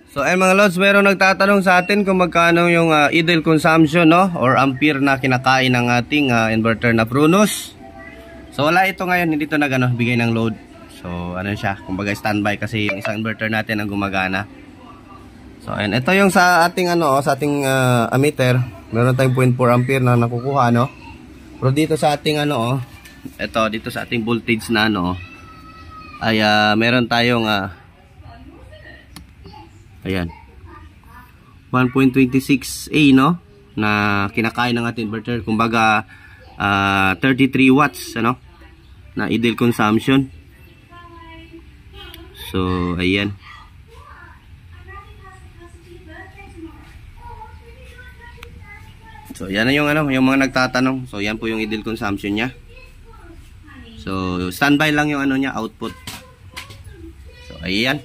So ayun mga lods, mayroong nagtatanong sa atin kung magkano yung idle consumption, no, or ampere na kinakain ng ating inverter na Prunus. So wala ito ngayon, hindi ito bigay ng load. So ano siya, kumbaga standby kasi yung isang inverter natin ang gumagana. So ayun, ito yung sa ating sa ating ammeter, meron tayong 0.4 ampere na nakukuha, no. Pero dito sa ating ito dito sa ating voltage na ay meron tayong ayan 1.26A, no, na kinakain ng ating inverter. Kumbaga 33 watts na idle consumption. So ayan. So yan na yung yung mga nagtatanong. So yan po yung idle consumption niya. So standby lang yung niya, output. So ayan.